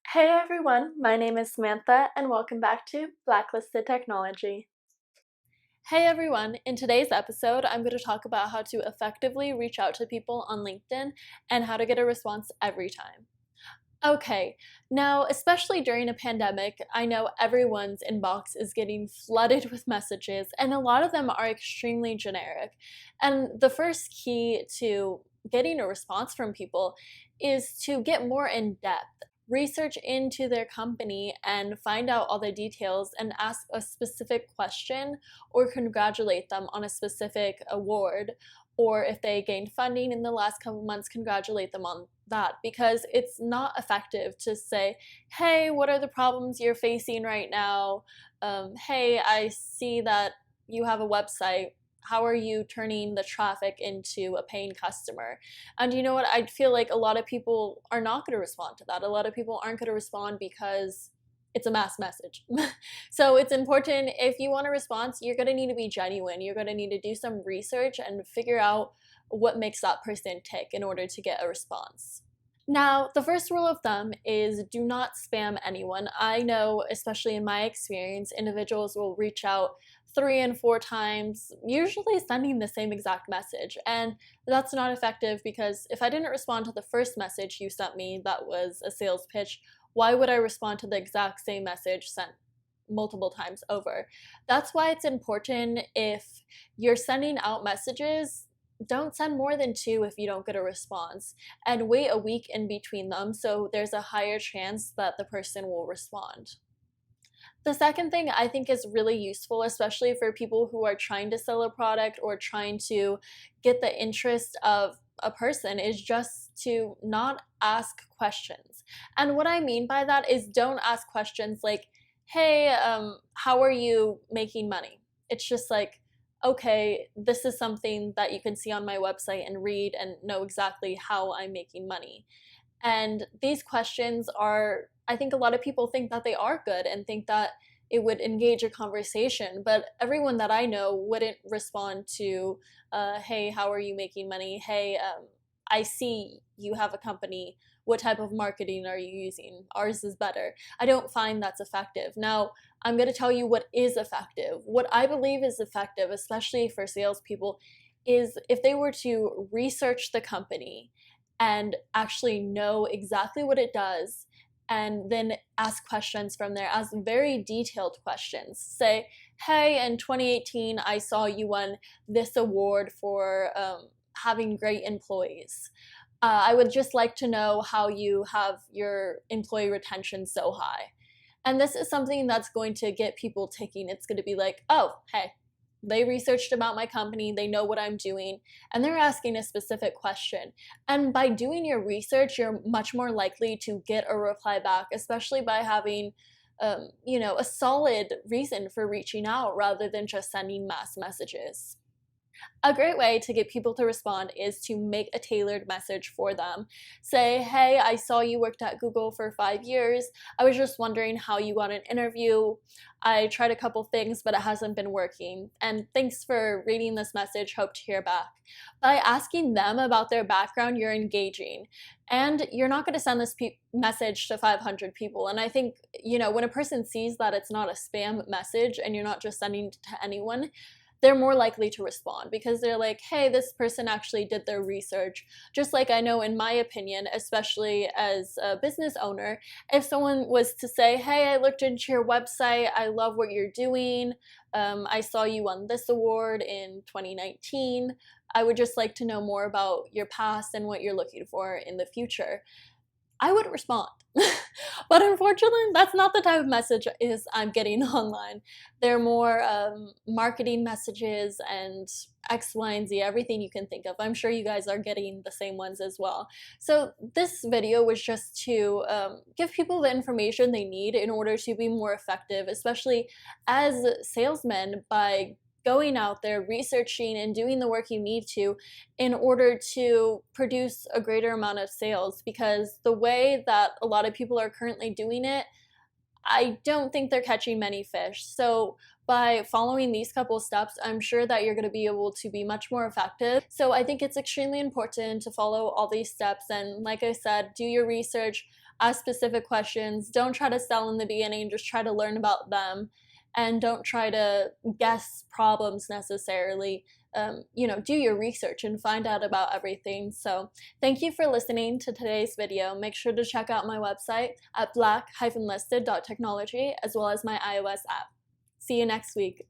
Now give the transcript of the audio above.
Hey everyone, my name is Samantha and welcome back to Blacklisted Technology. Hey everyone, in today's episode, I'm going to talk about how to effectively reach out to people on LinkedIn and how to get a response every time. Okay, now, especially during a pandemic, I know everyone's inbox is getting flooded with messages, and a lot of them are extremely generic. And the first key to getting a response from people is to get more in depth. Research into their company and find out all the details and ask a specific question or congratulate them on a specific award, or if they gained funding in the last couple months, congratulate them on that, because it's not effective to say, hey, what are the problems you're facing right now? Hey, I see that you have a website. How are you turning the traffic into a paying customer? And you know what? I feel like a lot of people are not going to respond to that. A lot of people aren't going to respond because it's a mass message. So it's important, if you want a response, you're going to need to be genuine. You're going to need to do some research and figure out what makes that person tick in order to get a response. Now, the first rule of thumb is do not spam anyone. I know, especially in my experience, individuals will reach out 3 and 4 times, usually sending the same exact message. And that's not effective, because if I didn't respond to the first message you sent me that was a sales pitch, why would I respond to the exact same message sent multiple times over? That's why it's important, if you're sending out messages, don't send more than two if you don't get a response, and wait a week in between them so there's a higher chance that the person will respond. The second thing I think is really useful, especially for people who are trying to sell a product or trying to get the interest of a person, is just to not ask questions. And what I mean by that is, don't ask questions like, hey, how are you making money? It's just like, okay, this is something that you can see on my website and read and know exactly how I'm making money. And these questions are, I think a lot of people think that they are good and think that it would engage a conversation, but everyone that I know wouldn't respond to, hey, how are you making money? Hey, I see you have a company. What type of marketing are you using? Ours is better. I don't find that's effective. Now, I'm going to tell you what is effective. What I believe is effective, especially for salespeople, is if they were to research the company and actually know exactly what it does, and then ask questions from there, ask very detailed questions. Say, hey, in 2018, I saw you won this award for having great employees. I would just like to know how you have your employee retention so high. And this is something that's going to get people ticking. It's going to be like, oh, hey, they researched about my company, they know what I'm doing, and they're asking a specific question. And by doing your research, you're much more likely to get a reply back, especially by having a solid reason for reaching out rather than just sending mass messages. A great way to get people to respond is to make a tailored message for them. Say, hey, I saw you worked at Google for 5 years. I was just wondering how you got an interview. I tried a couple things, but it hasn't been working. And thanks for reading this message. Hope to hear back. By asking them about their background, you're engaging. And you're not going to send this message to 500 people. And I think, when a person sees that it's not a spam message and you're not just sending it to anyone, they're more likely to respond, because they're like, hey, this person actually did their research. Just like, I know, in my opinion, especially as a business owner, if someone was to say, hey, I looked into your website, I love what you're doing, I saw you won this award in 2019, I would just like to know more about your past and what you're looking for in the future, I would respond. But unfortunately, that's not the type of message is I'm getting online. They're more marketing messages and X, Y, and Z, everything you can think of. I'm sure you guys are getting the same ones as well. So this video was just to give people the information they need in order to be more effective, especially as salesmen, by going out there, researching, and doing the work you need to in order to produce a greater amount of sales. Because the way that a lot of people are currently doing it, I don't think they're catching many fish. So by following these couple steps, I'm sure that you're going to be able to be much more effective. So I think it's extremely important to follow all these steps. And like I said, do your research. ask specific questions. Don't try to sell in the beginning, just try to learn about them, and don't try to guess problems necessarily. Do your research and find out about everything. So thank you for listening to today's video. Make sure to check out my website at black-listed.technology as well as my iOS app. See you next week.